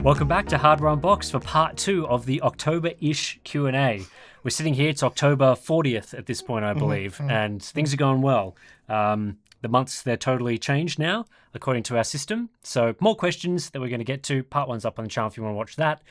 Welcome back to Hardware Unboxed for part 2 of the October-ish Q&A. We're sitting here, it's October 40th at this point, I believe, and things are going well. The months, they're totally changed now, according to our system. So more questions that we're going to get to. Part 1's up on the channel if you want to watch that.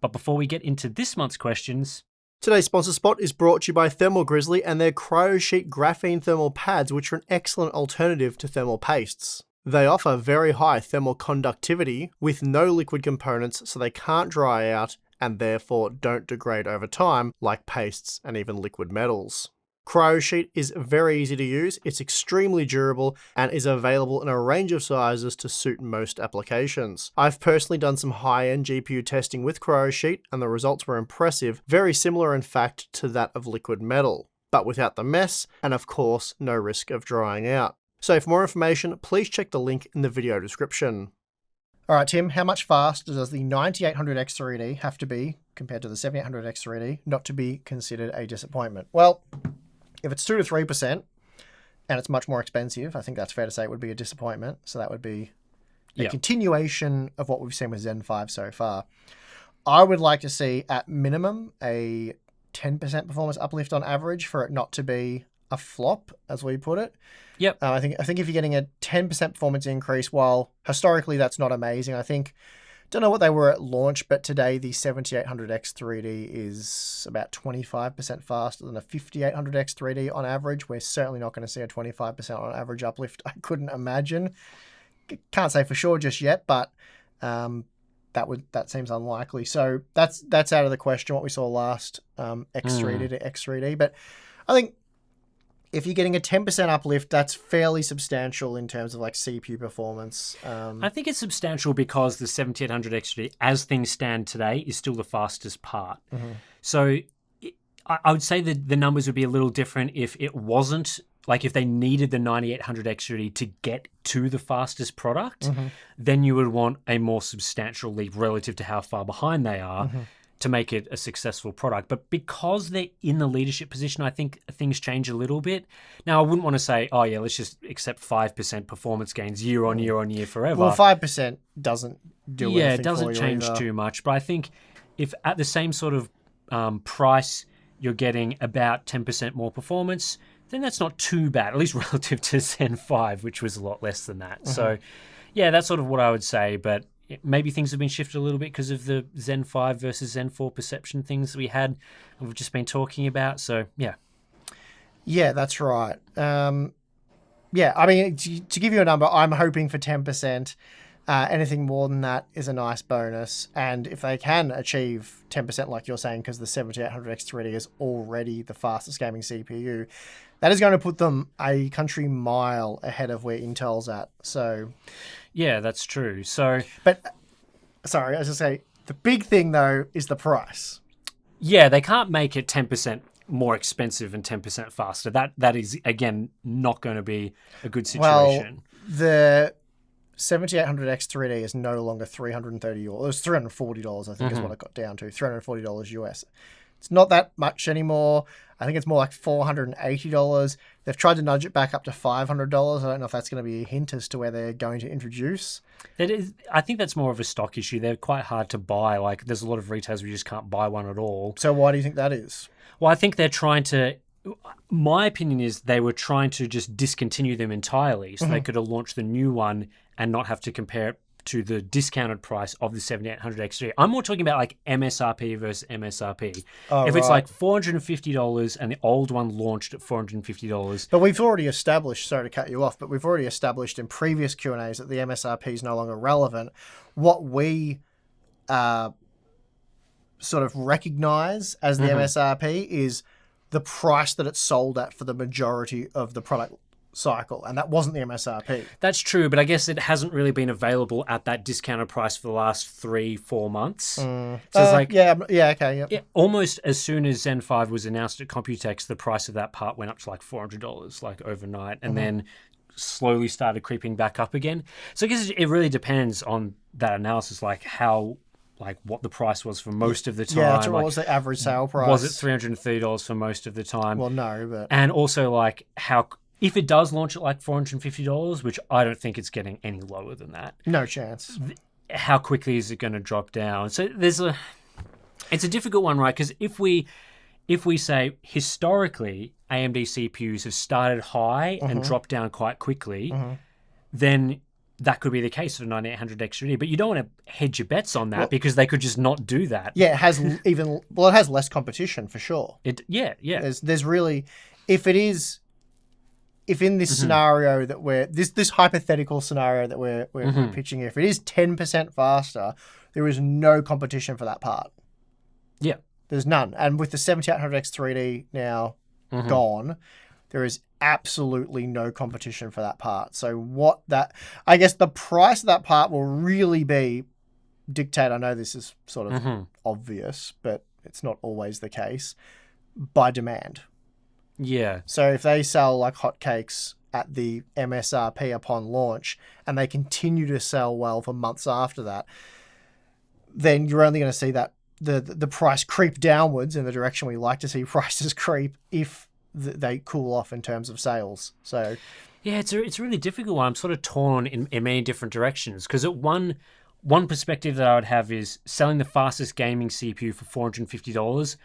But before we get into this month's questions... Today's sponsor spot is brought to you by Thermal Grizzly and their CryoSheet graphene thermal pads, which are an excellent alternative to thermal pastes. They offer very high thermal conductivity with no liquid components, so they can't dry out and therefore don't degrade over time like pastes and even liquid metals. CryoSheet is very easy to use, it's extremely durable and is available in a range of sizes to suit most applications. I've personally done some high-end GPU testing with CryoSheet and the results were impressive, very similar in fact to that of liquid metal, but without the mess and of course no risk of drying out. So for more information, please check the link in the video description. All right, Tim, how much faster does the 9800X3D have to be compared to the 7800X3D not to be considered a disappointment? Well, if it's 2 to 3% and it's much more expensive, I think that's fair to say it would be a disappointment. So that would be a continuation of what we've seen with Zen 5 so far. I would like to see at minimum a 10% performance uplift on average for it not to be a flop, as we put it. Yep. I think if you're getting a 10% performance increase, while historically that's not amazing, I think, don't know what they were at launch, but today the 7800X3D is about 25% faster than a 5800X3D on average. We're certainly not going to see a 25% on average uplift. I couldn't imagine. Can't say for sure just yet, but that seems unlikely. So that's out of the question. What we saw last X3D to X3D, but I think if you're getting a 10% uplift, that's fairly substantial in terms of like CPU performance. I think it's substantial because the 7800X3D, as things stand today, is still the fastest part. So I would say that the numbers would be a little different if it wasn't, like if they needed the 9800X3D to get to the fastest product, then you would want a more substantial leap relative to how far behind they are. To make it a successful product. But because they're in the leadership position, I think things change a little bit. Now, I wouldn't want to say, oh yeah, let's just accept 5% performance gains year on year forever. Well, 5% doesn't do anything. Yeah, it doesn't change too much. But I think if at the same sort of price, you're getting about 10% more performance, then that's not too bad, at least relative to Zen 5, which was a lot less than that. So yeah, that's sort of what I would say. But maybe things have been shifted a little bit because of the Zen 5 versus Zen 4 perception things that we had and we've just been talking about. So, yeah. Yeah, that's right. Yeah, I mean, to give you a number, I'm hoping for 10%. Anything more than that is a nice bonus. And if they can achieve 10%, like you're saying, because the 7800X3D is already the fastest gaming CPU, that is going to put them a country mile ahead of where Intel's at. So... yeah, that's true. So, but sorry, I was just say the big thing though is the price. Yeah, they can't make it 10% more expensive and 10% faster. That is again not going to be a good situation. Well, the 7800X3D is no longer $330. It was $340, I think, is what it got down to. $340 US. It's not that much anymore. I think it's more like $480. They've tried to nudge it back up to $500. I don't know if that's going to be a hint as to where they're going to introduce. That is, I think that's more of a stock issue. They're quite hard to buy. Like, there's a lot of retailers where you just can't buy one at all. So why do you think that is? Well, I think they're trying to... my opinion is they were trying to just discontinue them entirely so they could have launched the new one and not have to compare it to the discounted price of the 7800X3. I'm more talking about like MSRP versus MSRP. If it's like $450 and the old one launched at $450. But we've already established, sorry to cut you off, but we've already established in previous Q&As that the MSRP is no longer relevant. What we sort of recognize as the MSRP is the price that it's sold at for the majority of the product cycle, and that wasn't the MSRP. That's true, but I guess it hasn't really been available at that discounted price for the last 3-4 months. So it's like okay. Almost as soon as Zen 5 was announced at Computex, the price of that part went up to like $400, like overnight, and then slowly started creeping back up again. So I guess it really depends on that analysis, like how, like what the price was for most of the time. Yeah, what like, was the average sale price? Was it $330 for most of the time? Well, no, but and also like how. If it does launch at like $450, which I don't think it's getting any lower than that. No chance. how quickly is it going to drop down? So it's a difficult one, right? Because if we say historically AMD CPUs have started high and dropped down quite quickly, then that could be the case for the 9800 XTD. But you don't want to hedge your bets on that because they could just not do that. Yeah, it has it has less competition for sure. Yeah. There's really, if in this scenario that this hypothetical scenario that we're pitching here, if it is 10% faster, there is no competition for that part. Yeah. There's none. And with the 7800X 3D now gone, there is absolutely no competition for that part. So I guess the price of that part will really dictate, I know this is sort of obvious, but it's not always the case, by demand. Yeah. So if they sell like hotcakes at the MSRP upon launch and they continue to sell well for months after that, then you're only going to see that the price creep downwards in the direction we like to see prices creep if they cool off in terms of sales. So yeah, it's a really difficult one. I'm sort of torn in many different directions because at one perspective that I would have is selling the fastest gaming CPU for $450.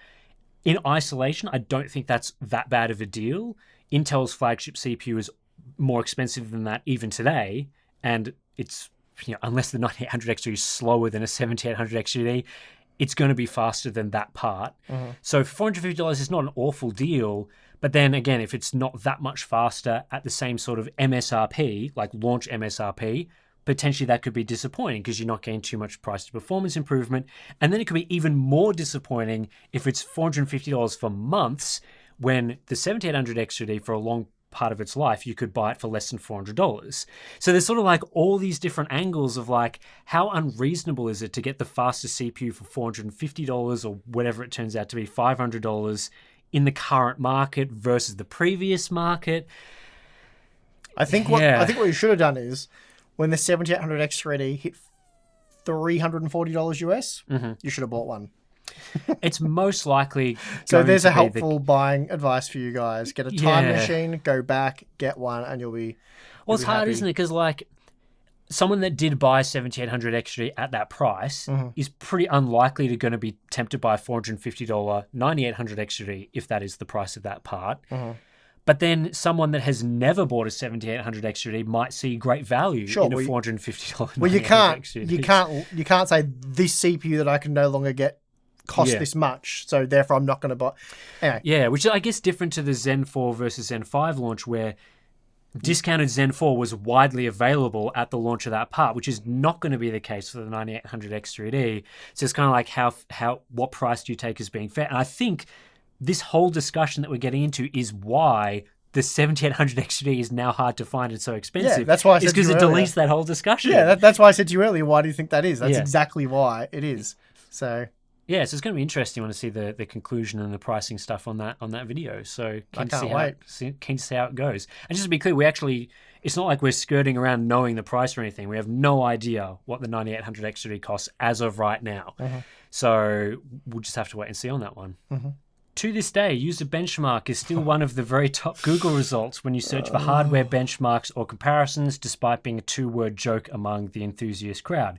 In isolation, I don't think that's that bad of a deal. Intel's flagship CPU is more expensive than that even today, and it's, unless the 9800 XT is slower than a 7800 XT, it's going to be faster than that part. So for $450 is not an awful deal, but then again, if it's not that much faster at the same sort of MSRP, like launch MSRP, potentially that could be disappointing because you're not getting too much price to performance improvement. And then it could be even more disappointing if it's $450 for months when the 7800 XTD for a long part of its life, you could buy it for less than $400. So there's sort of like all these different angles of like, how unreasonable is it to get the fastest CPU for $450 or whatever it turns out to be, $500 in the current market versus the previous market? I think what you should have done is, when the 7800 X3D hit $340 US, you should have bought one. It's most likely. So there's a helpful buying advice for you guys. Get a time machine, go back, get one, and you'll be. Well, it's hard, isn't it? Because like someone that did buy 7800 XT at that price is pretty unlikely to going to be tempted by a $450 9800 XT if that is the price of that part. But then someone that has never bought a 7800 XT might see great value in a $450. Well, you can't say this CPU that I can no longer get costs this much, so therefore I'm not going to buy. Anyway. Yeah, which is, I guess, different to the Zen 4 versus Zen 5 launch, where discounted Zen 4 was widely available at the launch of that part, which is not going to be the case for the 9800 X3D. So it's kind of like what price do you take as being fair? And I think this whole discussion that we're getting into is why the 7800 XT is now hard to find and so expensive. Yeah, that's why I said because it deletes that whole discussion. Yeah, that's why I said to you earlier, why do you think that is? That's exactly why it is. So yeah, so it's going to be interesting when I see the conclusion and the pricing stuff on that video. So keen to see how it goes. And just to be clear, it's not like we're skirting around knowing the price or anything. We have no idea what the 9800 XT costs as of right now. So we'll just have to wait and see on that one. To this day, UserBenchmark is still one of the very top Google results when you search for hardware benchmarks or comparisons, despite being a two-word joke among the enthusiast crowd.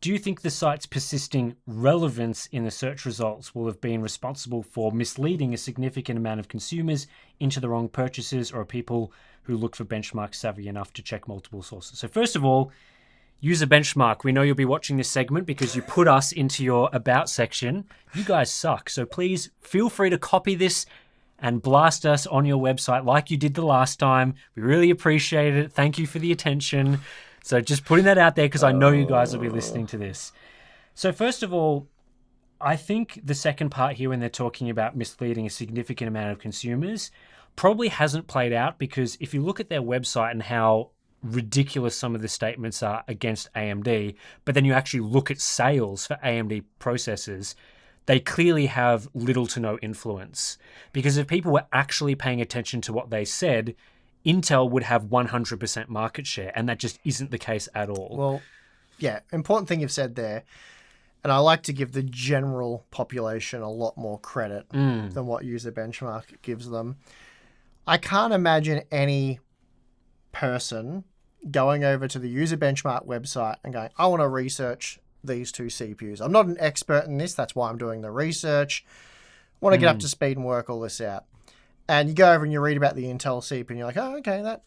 Do you think the site's persisting relevance in the search results will have been responsible for misleading a significant amount of consumers into the wrong purchases, or people who look for benchmarks savvy enough to check multiple sources? So first of all, UserBenchmark, we know you'll be watching this segment because you put us into your About section. You guys suck. So please feel free to copy this and blast us on your website like you did the last time. We really appreciate it. Thank you for the attention. So just putting that out there because I know you guys will be listening to this. So first of all, I think the second part here when they're talking about misleading a significant amount of consumers probably hasn't played out, because if you look at their website and how ridiculous some of the statements are against AMD, but then you actually look at sales for AMD processors, they clearly have little to no influence. Because if people were actually paying attention to what they said, Intel would have 100% market share, and that just isn't the case at all. Well, yeah, important thing you've said there, and I like to give the general population a lot more credit than what UserBenchmark gives them. I can't imagine any person going over to the UserBenchmark website and going, I want to research these two CPUs. I'm not an expert in this. That's why I'm doing the research. I want to get up to speed and work all this out. And you go over and you read about the Intel CPU and you're like, oh, okay, that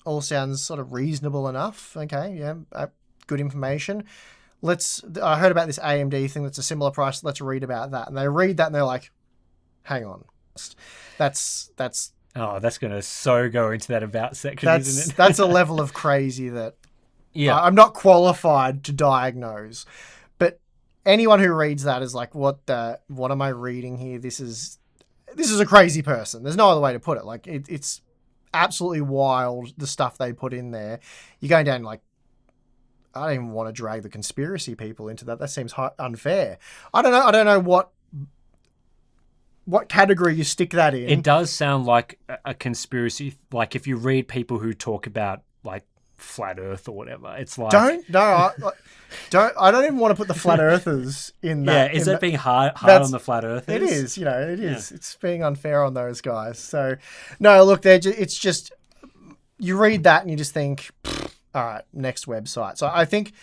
all sounds sort of reasonable enough. Okay, yeah, good information. I heard about this AMD thing that's a similar price. Let's read about that. And they read that and they're like, hang on. That's Oh, that's going to go into that about section, isn't it? That's a level of crazy that I'm not qualified to diagnose. But anyone who reads that is like, what am I reading here? This is a crazy person. There's no other way to put it. Like it's absolutely wild, the stuff they put in there. You're going down like, I don't even want to drag the conspiracy people into that. That seems unfair. I don't know what category you stick that in. It does sound like a conspiracy. Like if you read people who talk about like flat Earth or whatever, it's like I don't even want to put the flat earthers in that. Yeah, is that being hard on the flat earthers? It is. It is. Yeah. It's being unfair on those guys. So no, look, it's just you read that and you just think, all right, next website. So I think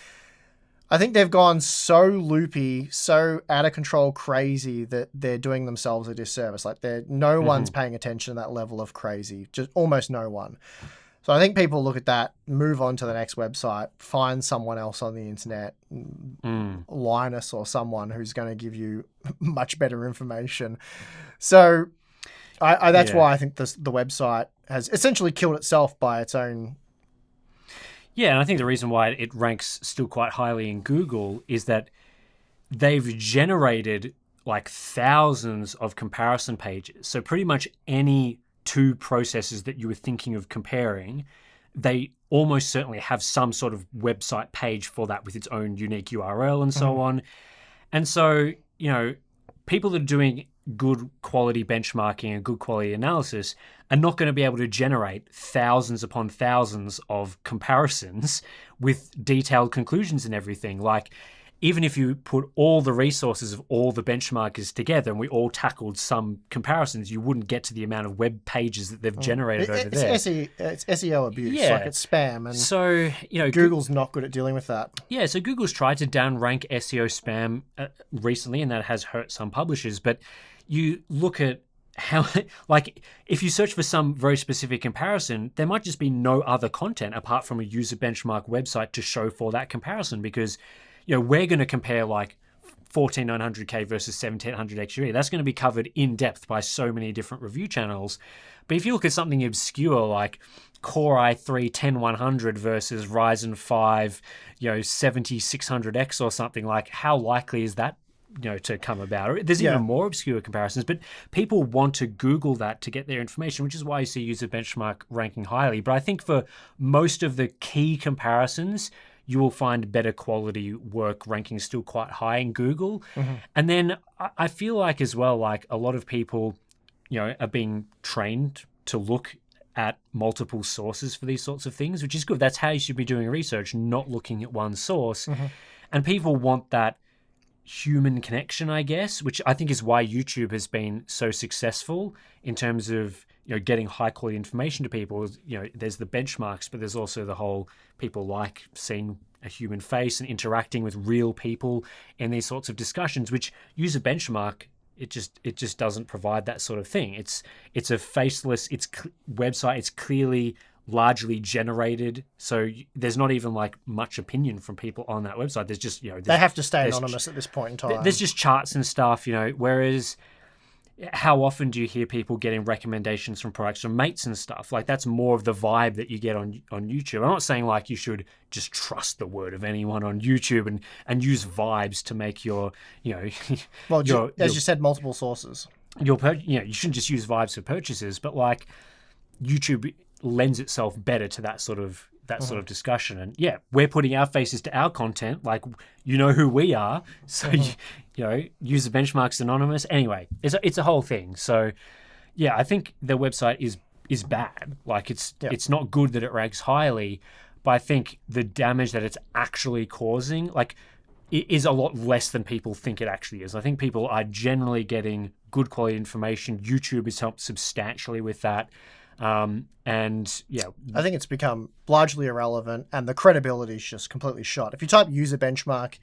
they've gone so loopy, so out of control, crazy that they're doing themselves a disservice. Like no one's paying attention to that level of crazy, just almost no one. So I think people look at that, move on to the next website, find someone else on the internet, Linus or someone who's going to give you much better information. So that's why I think the website has essentially killed itself by its own. Yeah, and I think the reason why it ranks still quite highly in Google is that they've generated like thousands of comparison pages. So pretty much any two processes that you were thinking of comparing, they almost certainly have some sort of website page for that with its own unique URL and so on. And so, people that are doing good quality benchmarking and good quality analysis are not going to be able to generate thousands upon thousands of comparisons with detailed conclusions and everything. Like, even if you put all the resources of all the benchmarkers together and we all tackled some comparisons, you wouldn't get to the amount of web pages that they've generated over there. It's SEO abuse. Yeah. Like it's spam. And so, Google's not good at dealing with that. Yeah, so Google's tried to downrank SEO spam recently, and that has hurt some publishers. But you look at how, like, if you search for some very specific comparison, there might just be no other content apart from a user benchmark website to show for that comparison because we're going to compare like 14900K versus 1700 XUE. That's going to be covered in depth by so many different review channels. But if you look at something obscure like Core i3 10100 versus Ryzen 5, 7600X or something, like how likely is that to come about? There's even more obscure comparisons, but people want to Google that to get their information, which is why you see user benchmark ranking highly. But I think for most of the key comparisons, you will find better quality work ranking still quite high in Google. And then I feel like as well, like a lot of people, are being trained to look at multiple sources for these sorts of things, which is good. That's how you should be doing research, not looking at one source. And people want that human connection, I guess, which I think is why YouTube has been so successful in terms of getting high quality information to people. There's the benchmarks, but there's also the whole people like seeing a human face and interacting with real people in these sorts of discussions, which user benchmark, it just doesn't provide that sort of thing. It's a faceless, website. It's clearly largely generated, so there's not even like much opinion from people on that website. There's just they have to stay anonymous at this point in time. There's just charts and stuff, whereas how often do you hear people getting recommendations from products from mates and stuff? Like that's more of the vibe that you get on YouTube. I'm not saying like you should just trust the word of anyone on YouTube and use vibes to make your as you said, multiple sources. You shouldn't just use vibes for purchases, but like YouTube lends itself better to that sort of discussion. And we're putting our faces to our content, like who we are, so user benchmarks anonymous anyway. It's a whole thing. So I think the website is bad. Like it's not good that it ranks highly, but I think the damage that it's actually causing it is a lot less than people think it actually is. I think people are generally getting good quality information. YouTube has helped substantially with that. And yeah, I think it's become largely irrelevant, and the credibility is just completely shot. If you type user benchmark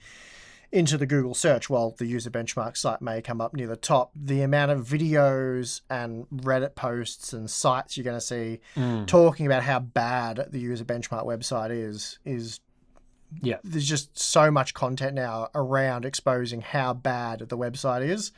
into the Google search, while the user benchmark site may come up near the top, the amount of videos and Reddit posts and sites you're going to see talking about how bad the user benchmark website is yeah, there's just so much content now around exposing how bad the website is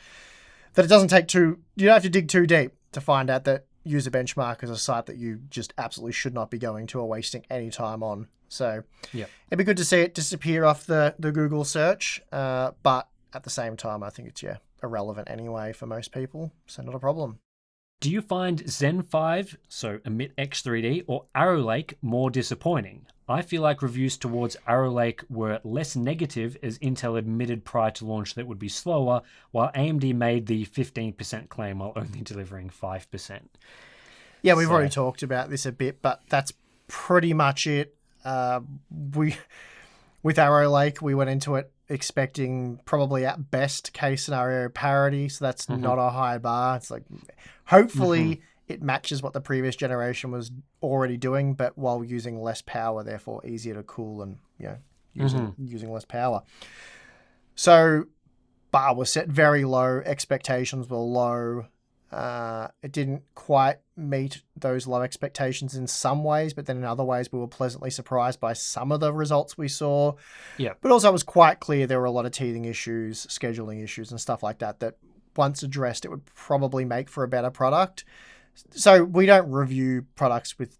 that it doesn't take you don't have to dig too deep to find out that user benchmark is a site that you just absolutely should not be going to or wasting any time on. So it'd be good to see it disappear off the Google search, but at the same time, I think it's irrelevant anyway for most people, so not a problem. Do you find Zen 5, so Emit X3D, or Arrow Lake more disappointing? I feel like reviews towards Arrow Lake were less negative, as Intel admitted prior to launch that it would be slower, while AMD made the 15% claim while only delivering 5%. Yeah, we've already talked about this a bit, but that's pretty much it. With Arrow Lake, we went into it expecting probably at best case scenario parity, so that's not a high bar. It's like hopefully it matches what the previous generation was already doing, but while using less power, therefore easier to cool and using less power. So bar was set very low, expectations were low. It didn't quite meet those low expectations in some ways, but then in other ways we were pleasantly surprised by some of the results we saw. Yeah. But also it was quite clear there were a lot of teething issues, scheduling issues and stuff like that once addressed, it would probably make for a better product. So we don't review products with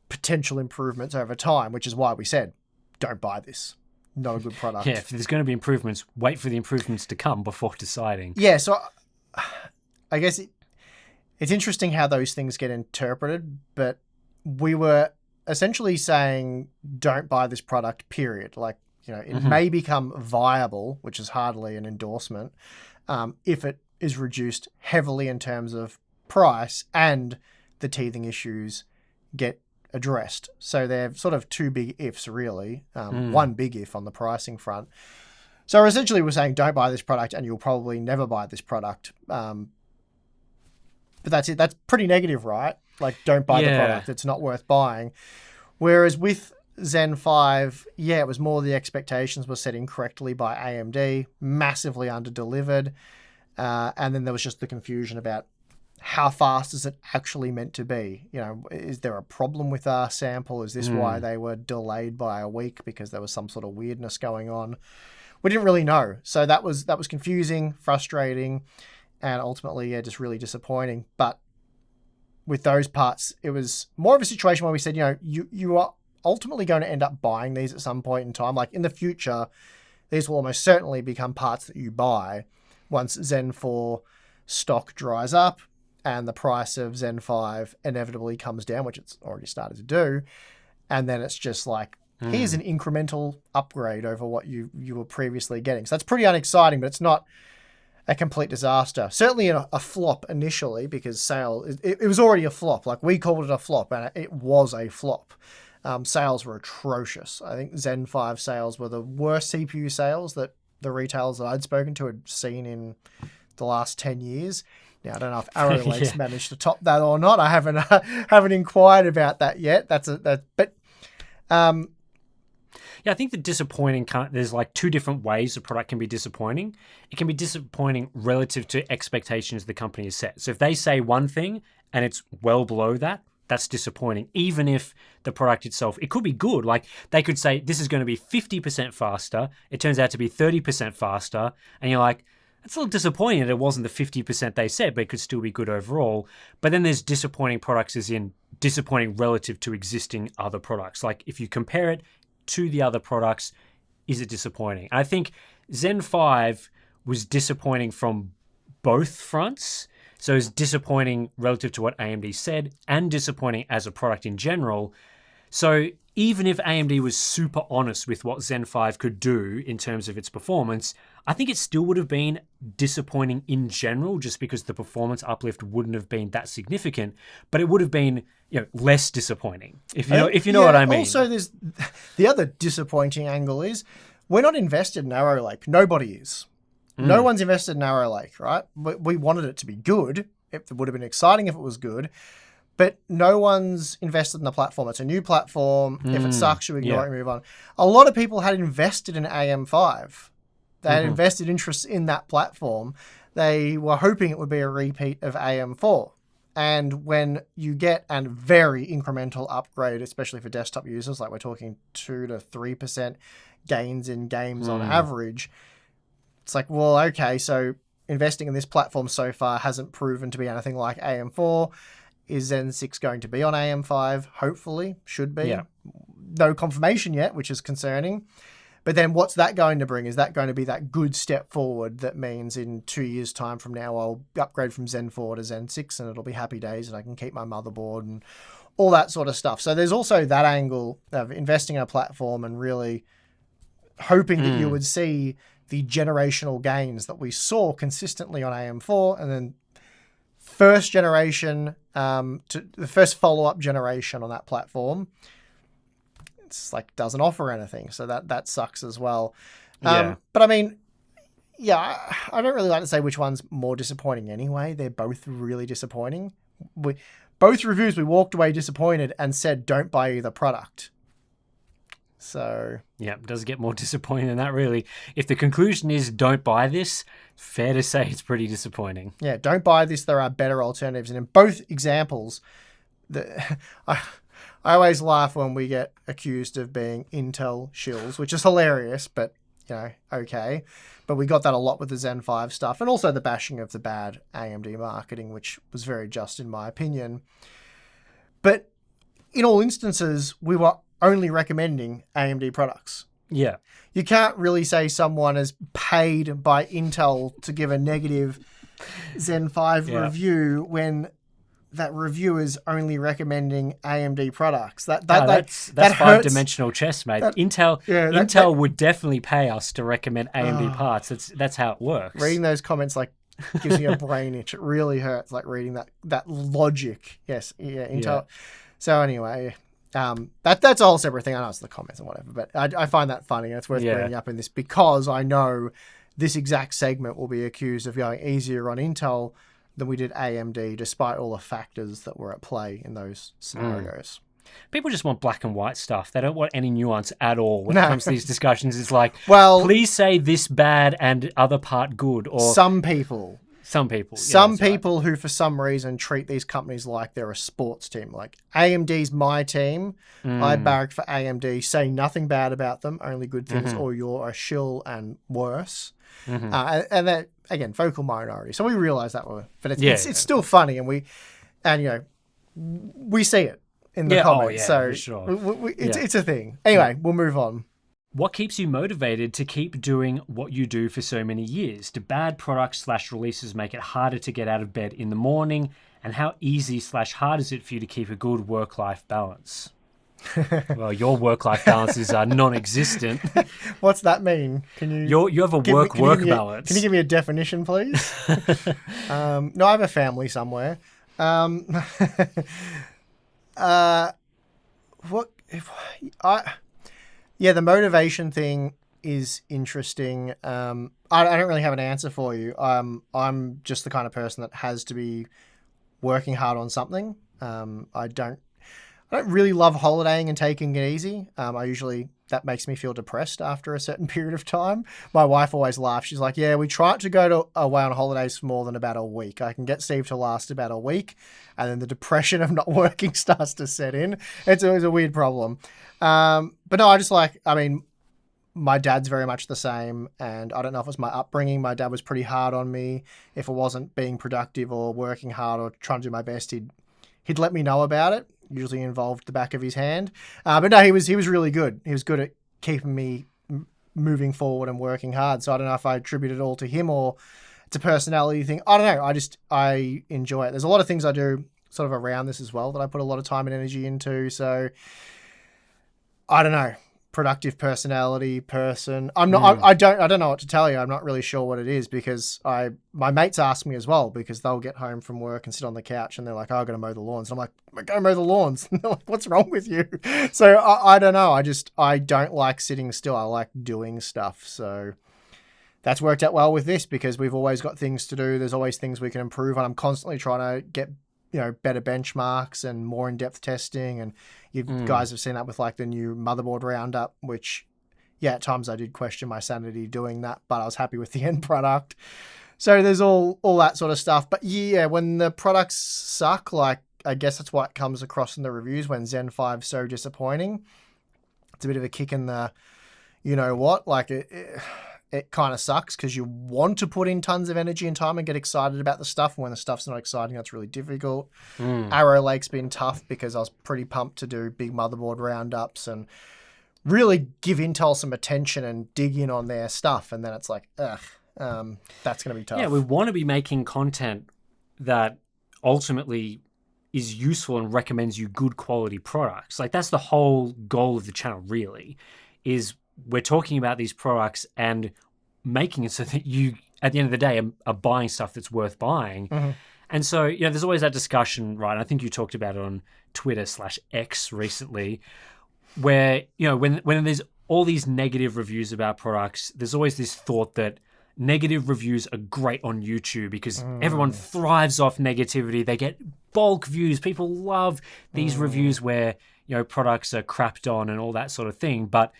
potential improvements over time, which is why we said, don't buy this. Not a good product. Yeah, if there's going to be improvements, wait for the improvements to come before deciding. Yeah, so I guess it's interesting how those things get interpreted, but we were essentially saying don't buy this product, period. Like, it may become viable, which is hardly an endorsement, if it is reduced heavily in terms of price and the teething issues get addressed. So they're sort of two big ifs, really. One big if on the pricing front. So essentially we're saying don't buy this product and you'll probably never buy this product. But that's it. That's pretty negative, right? Like, don't buy the product. It's not worth buying. Whereas with Zen 5, it was more the expectations were set incorrectly by AMD, massively under-delivered. And then there was just the confusion about how fast is it actually meant to be? Is there a problem with our sample? Is this why they were delayed by a week because there was some sort of weirdness going on? We didn't really know. So that was confusing, frustrating, and ultimately, just really disappointing. But with those parts, it was more of a situation where we said, you are ultimately going to end up buying these at some point in time. Like in the future, these will almost certainly become parts that you buy once Zen 4 stock dries up and the price of Zen 5 inevitably comes down, which it's already started to do. And then it's just like, here's an incremental upgrade over what you were previously getting. So that's pretty unexciting, but it's not a complete disaster. Certainly a flop initially because it was already a flop. Like we called it a flop and it was a flop. Sales were atrocious. I think Zen 5 sales were the worst CPU sales that the retailers that I'd spoken to had seen in the last 10 years. Now, I don't know if Arrow Lake's managed to top that or not. I haven't inquired about that yet. I think the disappointing there's like two different ways a product can be disappointing. It can be disappointing relative to expectations the company has set. So if they say one thing and it's well below that, that's disappointing. Even if the product itself, it could be good. Like they could say, this is going to be 50% faster. It turns out to be 30% faster. And you're like, it's a little disappointing that it wasn't the 50% they said, but it could still be good overall. But then there's disappointing products as in disappointing relative to existing other products. Like if you compare it to the other products, is it disappointing? And I think Zen 5 was disappointing from both fronts. So it's disappointing relative to what AMD said and disappointing as a product in general. So even if AMD was super honest with what Zen 5 could do in terms of its performance, I think it still would have been disappointing in general just because the performance uplift wouldn't have been that significant, but it would have been less disappointing, if you know what I mean. Also, there's the other disappointing angle is we're not invested in Arrow Lake. Nobody is. No one's invested in Arrow Lake, right? We wanted it to be good. It would have been exciting if it was good. But no one's invested in the platform. It's a new platform. If it sucks, you ignore it and move on. A lot of people had invested in AM5. They had invested interest in that platform. They were hoping it would be a repeat of AM4. And when you get a very incremental upgrade, especially for desktop users, like we're talking 2 to 3% gains in games on average, it's like, well, okay, so investing in this platform so far hasn't proven to be anything like AM4. Is Zen 6 going to be on AM5? Hopefully, should be. Yeah. No confirmation yet, which is concerning. But then what's that going to bring? Is that going to be that good step forward that means in 2 years' time from now, I'll upgrade from Zen 4 to Zen 6 and it'll be happy days and I can keep my motherboard and all that sort of stuff. So there's also that angle of investing in a platform and really hoping that you would see the generational gains that we saw consistently on AM4 and then first generation to the first follow-up generation on that platform, it's like doesn't offer anything, so that sucks as well. But I mean, I don't really like to say which one's more disappointing anyway. They're both really disappointing. Both reviews we walked away disappointed and said don't buy either product. So yeah, it does get more disappointing than that, really. If the conclusion is don't buy this, fair to say it's pretty disappointing. Yeah, don't buy this. There are better alternatives. And in both examples, I always laugh when we get accused of being Intel shills, which is hilarious, but, okay. But we got that a lot with the Zen 5 stuff and also the bashing of the bad AMD marketing, which was very just in my opinion. But in all instances, we were only recommending AMD products. Yeah. You can't really say someone is paid by Intel to give a negative Zen 5 review when that review is only recommending AMD products. That's five-dimensional chess, mate. Intel would definitely pay us to recommend AMD parts. That's how it works. Reading those comments gives me a brain itch. It really hurts, reading that logic. Yes, Intel. Yeah. So anyway, that's a whole separate thing. I know it's the comments and whatever, but I find that funny and it's worth bringing up in this because I know this exact segment will be accused of going easier on Intel than we did AMD, despite all the factors that were at play in those scenarios. People just want black and white stuff. They don't want any nuance at all when it comes to these discussions. It's like, please say this bad and other part good. Or some people. Some people who for some reason treat these companies like they're a sports team. Like AMD's my team. I barrack for AMD. Say nothing bad about them, only good things, or you're a shill and worse. And that, again, vocal minority. So we realize that, but it's still funny, and we see it in the comments. So sure. It's a thing. Anyway, we'll move on. What keeps you motivated to keep doing what you do for so many years? Do bad products/releases make it harder to get out of bed in the morning? And how easy/hard is it for you to keep a good work-life balance? Well, your work-life balance is non-existent. What's that mean? You have a work balance. Can you give me a definition, please? No, I have a family somewhere. The motivation thing is interesting. I don't really have an answer for you. I'm just the kind of person that has to be working hard on something. I don't really love holidaying and taking it easy. That makes me feel depressed after a certain period of time. My wife always laughs. She's like, yeah, we try to go away on holidays for more than about a week. I can get Steve to last about a week, and then the depression of not working starts to set in. It's always a weird problem. But no, my dad's very much the same, and I don't know if it's my upbringing. My dad was pretty hard on me. If it wasn't being productive or working hard or trying to do my best, he'd let me know about it. Usually involved the back of his hand. But no, he was really good. He was good at keeping me moving forward and working hard. So I don't know if I attribute it all to him or it's a personality thing. I don't know. I enjoy it. There's a lot of things I do sort of around this as well that I put a lot of time and energy into. So I don't know. Productive personality person. I'm not. I don't know what to tell you. I'm not really sure what it is because my mates ask me as well because they'll get home from work and sit on the couch and they're like, "Oh, I'm gonna mow the lawns." And I'm like, "Go mow the lawns." And they're like, "What's wrong with you?" So I don't know. I don't like sitting still. I like doing stuff. So that's worked out well with this because we've always got things to do. There's always things we can improve, and I'm constantly trying to get better benchmarks and more in-depth testing. And you guys have seen that with like the new motherboard roundup, which, yeah, at times I did question my sanity doing that, but I was happy with the end product. So there's all that sort of stuff. But yeah, when the products suck, like I guess that's what comes across in the reviews when Zen 5's so disappointing. It's a bit of a kick in the, you know what, like it kind of sucks because you want to put in tons of energy and time and get excited about the stuff. And when the stuff's not exciting, that's really difficult. Arrow Lake's been tough because I was pretty pumped to do big motherboard roundups and really give Intel some attention and dig in on their stuff. And then it's like, that's going to be tough. Yeah, we want to be making content that ultimately is useful and recommends you good quality products. Like that's the whole goal of the channel really, is we're talking about these products and making it so that you, at the end of the day, are buying stuff that's worth buying. And so, there's always that discussion, right? I think you talked about it on Twitter/X recently, where, when there's all these negative reviews about products, there's always this thought that negative reviews are great on YouTube because everyone thrives off negativity. They get bulk views. People love these reviews where, products are crapped on and all that sort of thing. But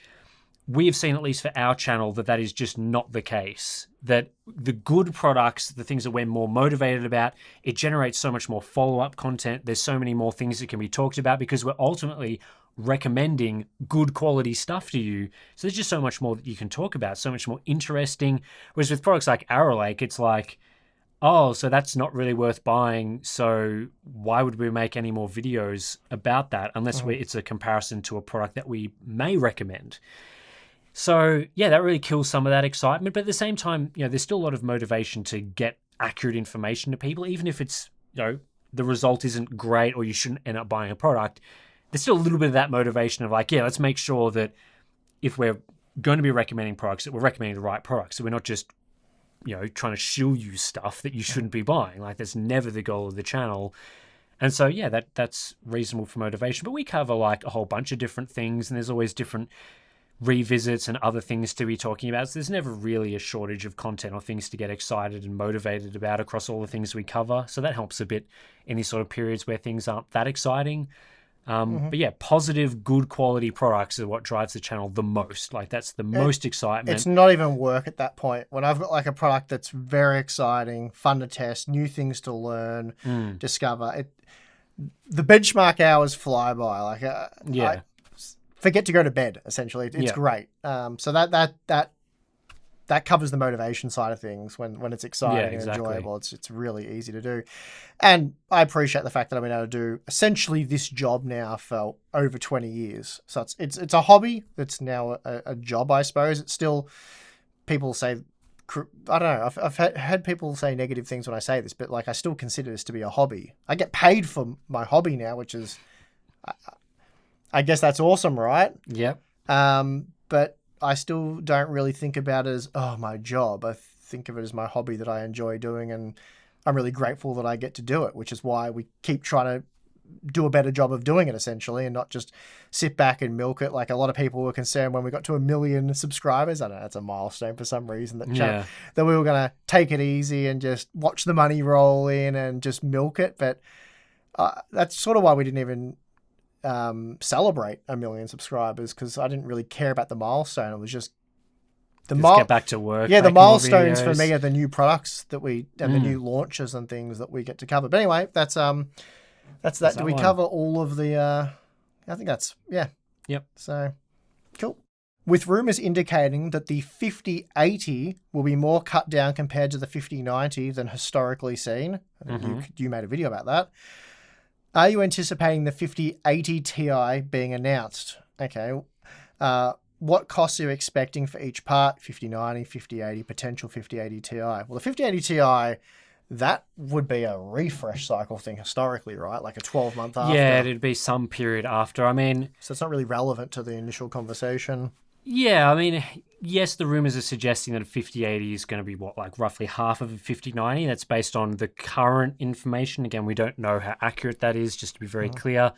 we have seen, at least for our channel, that is just not the case. That the good products, the things that we're more motivated about, it generates so much more follow-up content. There's so many more things that can be talked about because we're ultimately recommending good quality stuff to you. So there's just so much more that you can talk about, so much more interesting. Whereas with products like Arrow Lake, it's like, oh, so that's not really worth buying. So why would we make any more videos about that unless it's a comparison to a product that we may recommend? So, yeah, that really kills some of that excitement. But at the same time, there's still a lot of motivation to get accurate information to people, even if it's, the result isn't great or you shouldn't end up buying a product. There's still a little bit of that motivation of like, yeah, let's make sure that if we're going to be recommending products, that we're recommending the right products. So we're not just, trying to shill you stuff that you shouldn't be buying. Like that's never the goal of the channel. And so, yeah, that's reasonable for motivation. But we cover like a whole bunch of different things and there's always different revisits and other things to be talking about. So there's never really a shortage of content or things to get excited and motivated about across all the things we cover. So that helps a bit in these sort of periods where things aren't that exciting. But yeah, positive, good quality products are what drives the channel the most. Like that's the most excitement. It's not even work at that point. When I've got like a product that's very exciting, fun to test, new things to learn, discover, the benchmark hours fly by. Like, I forget to go to bed, essentially. It's great. So that covers the motivation side of things when it's exciting and enjoyable. It's really easy to do. And I appreciate the fact that I've been able to do essentially this job now for over 20 years. So it's a hobby that's now a job, I suppose. It's still, people say, I don't know, I've had people say negative things when I say this, but like I still consider this to be a hobby. I get paid for my hobby now, which is... I guess that's awesome, right? Yep. But I still don't really think about it as, my job. I think of it as my hobby that I enjoy doing, and I'm really grateful that I get to do it, which is why we keep trying to do a better job of doing it, essentially, and not just sit back and milk it. Like a lot of people were concerned when we got to 1 million subscribers. I don't know, that's a milestone for some reason, that we were going to take it easy and just watch the money roll in and just milk it. But that's sort of why we didn't even... celebrate 1 million subscribers, because I didn't really care about the milestone. It was just get back to work. Yeah, the milestones for me are the new products that we and the new launches and things that we get to cover. But anyway, that's that. Do we cover all of the? I think that's Yep. So cool. With rumors indicating that the 5080 will be more cut down compared to the 5090 than historically seen. You made a video about that. Are you anticipating the 5080 Ti being announced? Okay. What costs are you expecting for each part? 5090, 5080, potential 5080 Ti. Well, the 5080 Ti, that would be a refresh cycle thing historically, right? Like a 12-month after. Yeah, it'd be some period after. I mean... So it's not really relevant to the initial conversation. Yeah, I mean, yes, the rumors are suggesting that a 5080 is going to be roughly half of a 5090. That's based on the current information. Again, we don't know how accurate that is, just to be very clear.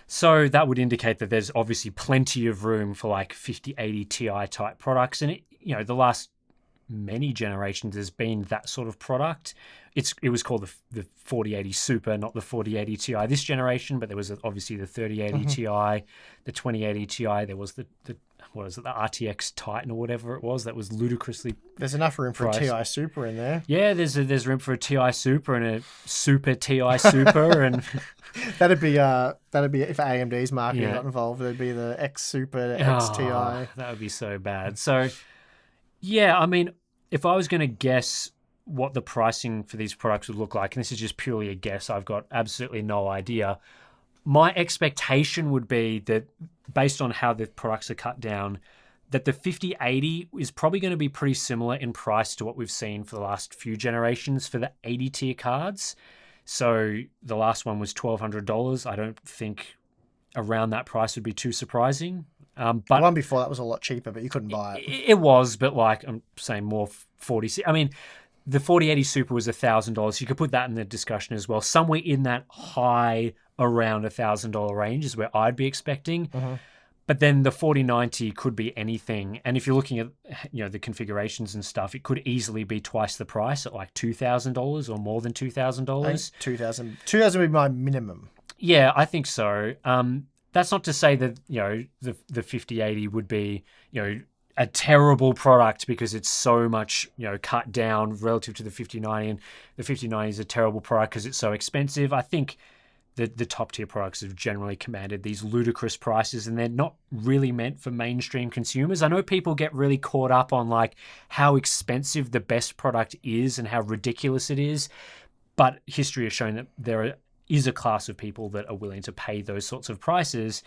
So that would indicate that there's obviously plenty of room for 5080 Ti type products. And the last many generations has been that sort of product. It was called the 4080 Super, not the 4080 Ti this generation, but there was obviously the 3080 Ti, the 2080 Ti. There was the what is it, the RTX Titan or whatever it was that was ludicrously There's enough room for priced. a Ti Super in there. Yeah, there's room for a Ti Super and a Super Ti Super, and That'd be if AMD's marketing got involved. It'd be the X Super, X Ti. That would be so bad. So, yeah, I mean, if I was going to guess what the pricing for these products would look like, and this is just purely a guess, I've got absolutely no idea. My expectation would be that, based on how the products are cut down, that the 5080 is probably going to be pretty similar in price to what we've seen for the last few generations for the 80 tier cards. So the last one was $1,200. I don't think around that price would be too surprising. But the one before that was a lot cheaper, but you couldn't buy it. It was, but like I'm saying, more 40. I mean, the 4080 Super was $1,000. You could put that in the discussion as well. Somewhere in that high around $1,000 range is where I'd be expecting. But then the 4090 could be anything. And if you're looking at, the configurations and stuff, it could easily be twice the price at like $2,000 or more than $2,000. $2,000 would be my minimum. Yeah, I think so. That's not to say that, the 5080 would be, a terrible product because it's so much, cut down relative to the 5090. And the 5090 is a terrible product because it's so expensive. I think the top tier products have generally commanded these ludicrous prices, and they're not really meant for mainstream consumers. I know people get really caught up on like how expensive the best product is and how ridiculous it is, but history has shown that there is a class of people that are willing to pay those sorts of prices.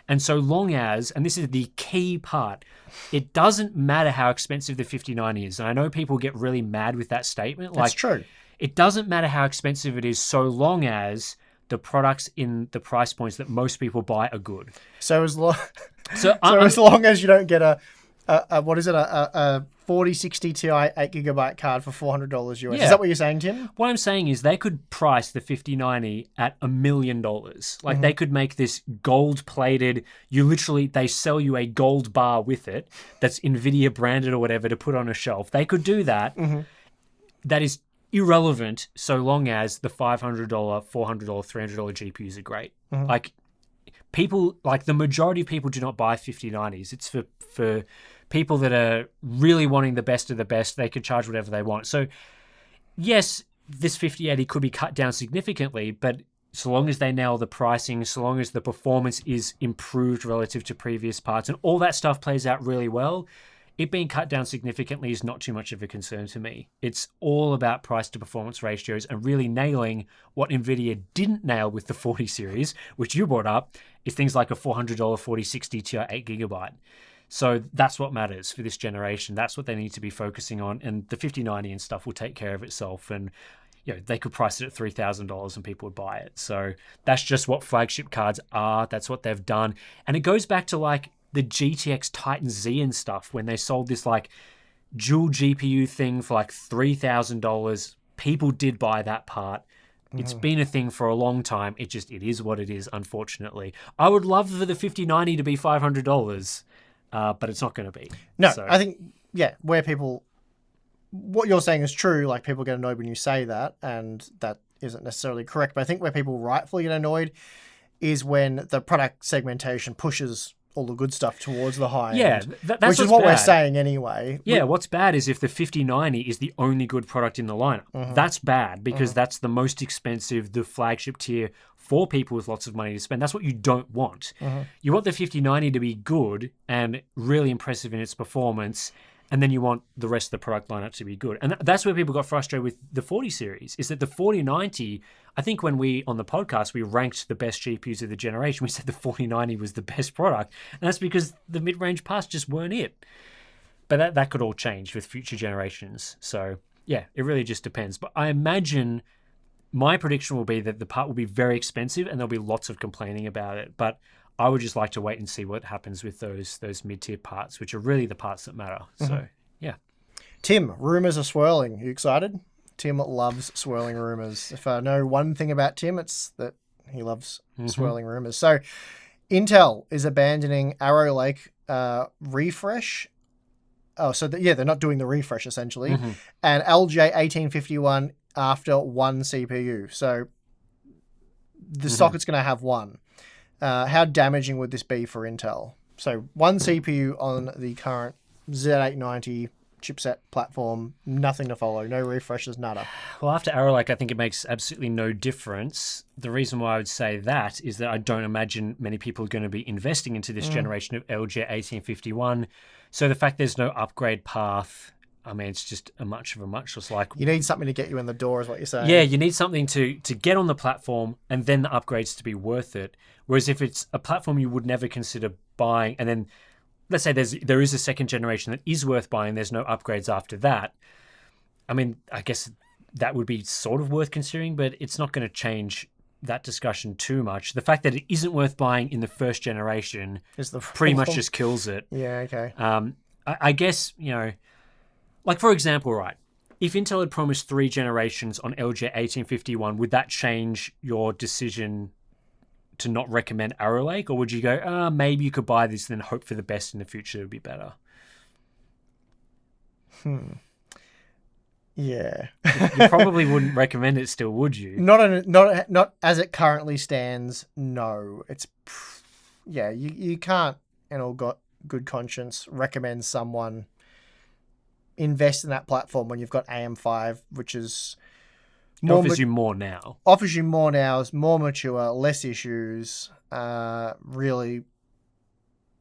And so long as, and this is the key part, it doesn't matter how expensive the 5090 is. And I know people get really mad with that statement. That's true. It doesn't matter how expensive it is so long as the products in the price points that most people buy are good. So as long as you don't get a 4060 Ti 8GB card for $400 US. Yeah. Is that what you're saying, Tim? What I'm saying is they could price the 5090 at $1 million. Like they could make this gold plated, they sell you a gold bar with it that's NVIDIA branded or whatever to put on a shelf. They could do that. That is irrelevant so long as the $500, $400, $300 GPUs are great. Like people, like the majority of people do not buy 5090s. It's for people that are really wanting the best of the best. They could charge whatever they want. So yes, this 5080 could be cut down significantly, but so long as they nail the pricing, so long as the performance is improved relative to previous parts and all that stuff plays out really well, it being cut down significantly is not too much of a concern to me. It's all about price to performance ratios and really nailing what NVIDIA didn't nail with the 40 series, which you brought up, is things like a $400 4060 Ti 8GB. So that's what matters for this generation. That's what they need to be focusing on. And the 5090 and stuff will take care of itself. And they could price it at $3,000 and people would buy it. So that's just what flagship cards are. That's what they've done. And it goes back to like the GTX Titan Z and stuff when they sold this like dual GPU thing for like $3,000. People did buy that part. It's been a thing for a long time. It is what it is, unfortunately. I would love for the 5090 to be $500, but it's not going to be. No, so. I think, what you're saying is true. Like people get annoyed when you say that, and that isn't necessarily correct. But I think where people rightfully get annoyed is when the product segmentation pushes all the good stuff towards the high end. That's which is what we're saying anyway. Yeah, what's bad is if the 5090 is the only good product in the lineup. That's bad because that's the most expensive, the flagship tier for people with lots of money to spend. That's what you don't want. You want the 5090 to be good and really impressive in its performance, and then you want the rest of the product lineup to be good. And that's where people got frustrated with the 40 series, is that the 4090, I think when we, on the podcast, we ranked the best GPUs of the generation, we said the 4090 was the best product. And that's because the mid-range parts just weren't it. But that could all change with future generations. So, yeah, it really just depends. But I imagine my prediction will be that the part will be very expensive and there'll be lots of complaining about it. But I would just like to wait and see what happens with those mid-tier parts, which are really the parts that matter. So, yeah. Tim, rumours are swirling. You excited? Tim loves swirling rumours. If I know one thing about Tim, it's that he loves swirling rumours. So, Intel is abandoning Arrow Lake refresh they're not doing the refresh essentially. And LJ 1851 after one CPU. So the socket's going to have one. How damaging would this be for Intel? So one CPU on the current Z890 chipset platform, nothing to follow, no refreshes, nada. Well, after Arrow Lake, I think it makes absolutely no difference. The reason why I would say that is that I don't imagine many people are going to be investing into this generation of LG 1851. So the fact there's no upgrade path, I mean, it's just a much of a muchness. Like, you need something to get you in the door, is what you're saying. Yeah, you need something to get on the platform and then the upgrades to be worth it. Whereas if it's a platform you would never consider buying, and then let's say there is a second generation that is worth buying, there's no upgrades after that. I mean, I guess that would be sort of worth considering, but it's not going to change that discussion too much. The fact that it isn't worth buying in the first generation is pretty much just kills it. Yeah, okay. I guess, like for example, right, if Intel had promised 3 generations on LG 1851, would that change your decision to not recommend Arrow Lake, or would you go, maybe you could buy this and then hope for the best in the future, it would be better? Yeah. You probably wouldn't recommend it still, would you? Not as it currently stands, no. It's, you can't, in all good conscience, recommend someone invest in that platform when you've got AM5, which is... offers you more now. Offers you more now, is more mature, less issues. Really,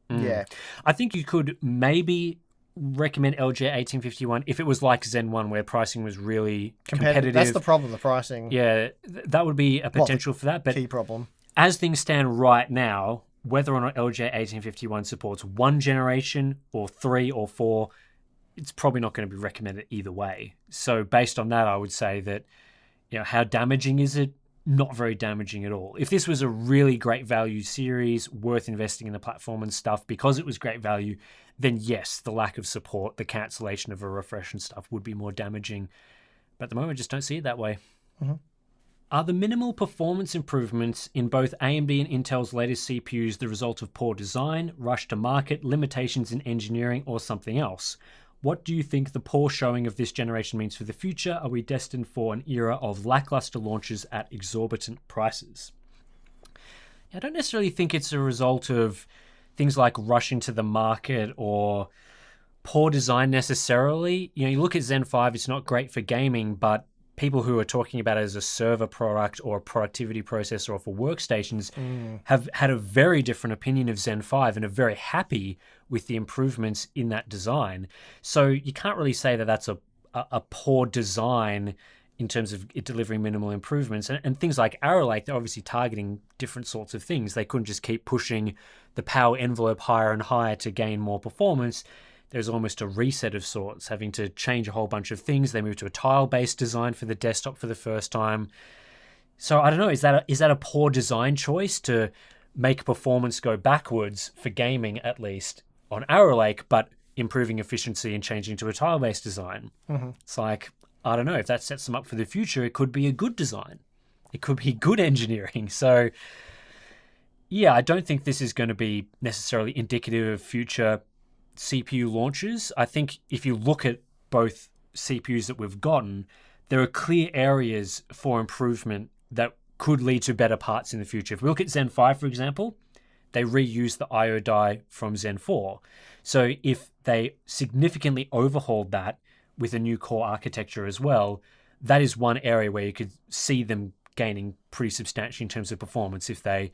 yeah. I think you could maybe recommend LG 1851 if it was like Zen 1, where pricing was really competitive. That's the problem, the pricing. Yeah, that would be a potential for that. But key problem. As things stand right now, whether or not LG 1851 supports 1 generation or 3 or 4, it's probably not going to be recommended either way. So based on that, I would say that, how damaging is it? Not very damaging at all. If this was a really great value series, worth investing in the platform and stuff because it was great value, then yes, the lack of support, the cancellation of a refresh and stuff would be more damaging. But at the moment, I just don't see it that way. Are the minimal performance improvements in both AMD and Intel's latest CPUs the result of poor design, rush to market, limitations in engineering, or something else? What do you think the poor showing of this generation means for the future? Are we destined for an era of lackluster launches at exorbitant prices? I don't necessarily think it's a result of things like rushing to the market or poor design necessarily. You look at Zen 5, it's not great for gaming, but people who are talking about it as a server product or a productivity processor or for workstations have had a very different opinion of Zen 5 and are very happy with the improvements in that design. So you can't really say that that's a poor design in terms of it delivering minimal improvements. And things like Arrow Lake, they're obviously targeting different sorts of things. They couldn't just keep pushing the power envelope higher and higher to gain more performance. There's almost a reset of sorts, having to change a whole bunch of things. They moved to a tile-based design for the desktop for the first time. So I don't know, is that a poor design choice to make performance go backwards for gaming, at least on Arrow Lake, but improving efficiency and changing to a tile-based design? It's like, I don't know, if that sets them up for the future, it could be a good design. It could be good engineering. So yeah, I don't think this is going to be necessarily indicative of future CPU launches. I think if you look at both CPUs that we've gotten, there are clear areas for improvement that could lead to better parts in the future. If we look at Zen 5, for example, they reused the IO die from Zen 4. So if they significantly overhauled that with a new core architecture as well, that is one area where you could see them gaining pretty substantially in terms of performance if they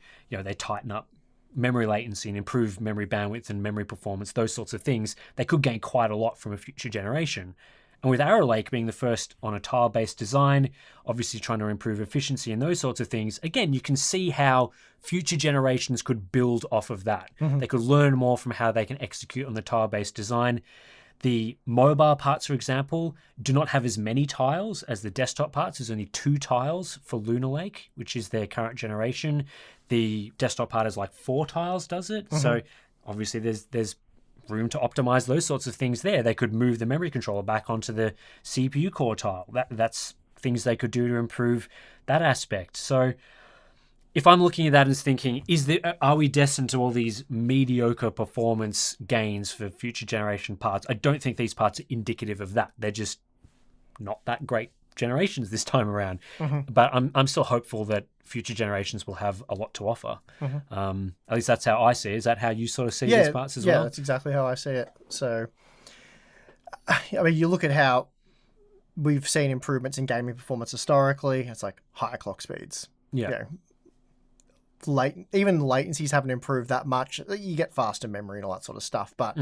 tighten up memory latency and improve memory bandwidth and memory performance, those sorts of things. They could gain quite a lot from a future generation. And with Arrow Lake being the first on a tile-based design, obviously trying to improve efficiency and those sorts of things, again, you can see how future generations could build off of that. They could learn more from how they can execute on the tile-based design. The mobile parts, for example, do not have as many tiles as the desktop parts. There's only 2 tiles for Lunar Lake, which is their current generation. The desktop part is like 4 tiles, does it? So obviously there's room to optimize those sorts of things there. They could move the memory controller back onto the CPU core tile. That's things they could do to improve that aspect. So if I'm looking at that and thinking, are we destined to all these mediocre performance gains for future generation parts? I don't think these parts are indicative of that. They're just not that great generations this time around. But I'm still hopeful that future generations will have a lot to offer. At least that's how I see it. Is that how you sort of see these parts as well? Yeah, that's exactly how I see it. So, I mean, you look at how we've seen improvements in gaming performance historically. It's like higher clock speeds. Yeah. Even latencies haven't improved that much. You get faster memory and all that sort of stuff. But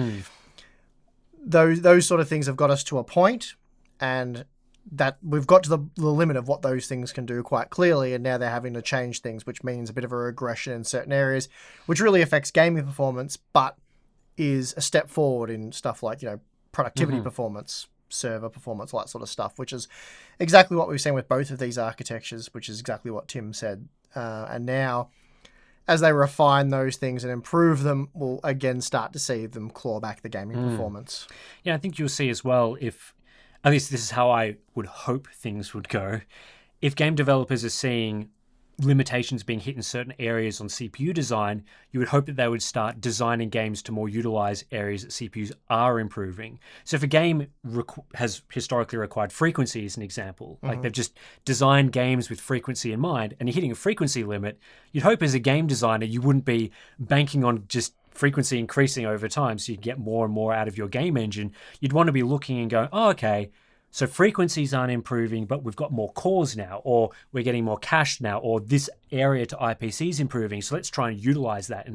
those sort of things have got us to a point, and that we've got to the limit of what those things can do quite clearly, and now they're having to change things, which means a bit of a regression in certain areas, which really affects gaming performance, but is a step forward in stuff like, productivity performance, server performance, all that sort of stuff, which is exactly what we've seen with both of these architectures, which is exactly what Tim said. And now, as they refine those things and improve them, we'll again start to see them claw back the gaming performance. Yeah, I think you'll see as well, if at least this is how I would hope things would go. If game developers are seeing limitations being hit in certain areas on CPU design, you would hope that they would start designing games to more utilize areas that CPUs are improving. So if a game has historically required frequency as an example, like they've just designed games with frequency in mind, and you're hitting a frequency limit, you'd hope as a game designer you wouldn't be banking on just frequency increasing over time so you get more and more out of your game engine. You'd want to be looking and going, oh, okay, so frequencies aren't improving, but we've got more cores now, or we're getting more cache now, or this area to IPC is improving. So let's try and utilize that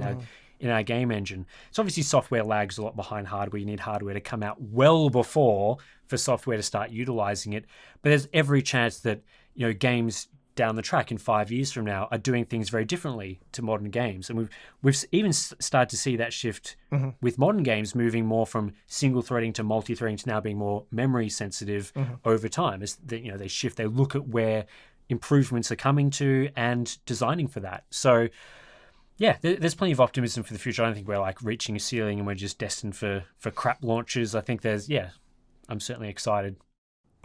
in our game engine. So obviously software lags a lot behind hardware. You need hardware to come out well before for software to start utilizing it. But there's every chance that, games down the track in 5 years from now are doing things very differently to modern games. And we've even started to see that shift with modern games moving more from single threading to multi-threading to now being more memory sensitive over time. As they shift, they look at where improvements are coming to and designing for that. So yeah, there's plenty of optimism for the future. I don't think we're like reaching a ceiling and we're just destined for crap launches. I think I'm certainly excited.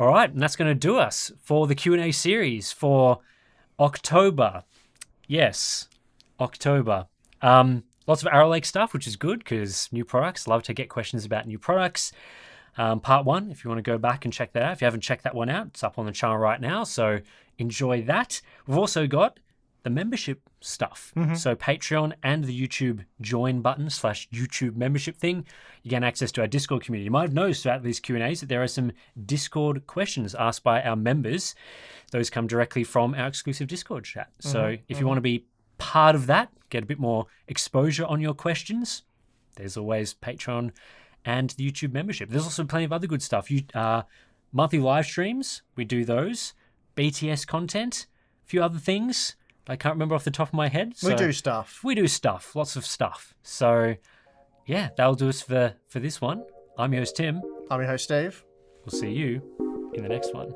All right, and that's going to do us for the Q&A series for October. Yes, October. Lots of Arrow Lake stuff, which is good because new products. Love to get questions about new products. Part 1, if you want to go back and check that out. If you haven't checked that one out, it's up on the channel right now, so enjoy that. We've also got the membership stuff. So Patreon and the YouTube join button / YouTube membership thing. You gain access to our Discord community. You might have noticed throughout these Q&As that there are some Discord questions asked by our members. Those come directly from our exclusive Discord chat. So if you want to be part of that, get a bit more exposure on your questions, there's always Patreon and the YouTube membership. There's also plenty of other good stuff. Monthly live streams, we do those. BTS content, a few other things I can't remember off the top of my head. So we do stuff. Lots of stuff. So, yeah, that'll do us for this one. I'm your host, Tim. I'm your host, Steve. We'll see you in the next one.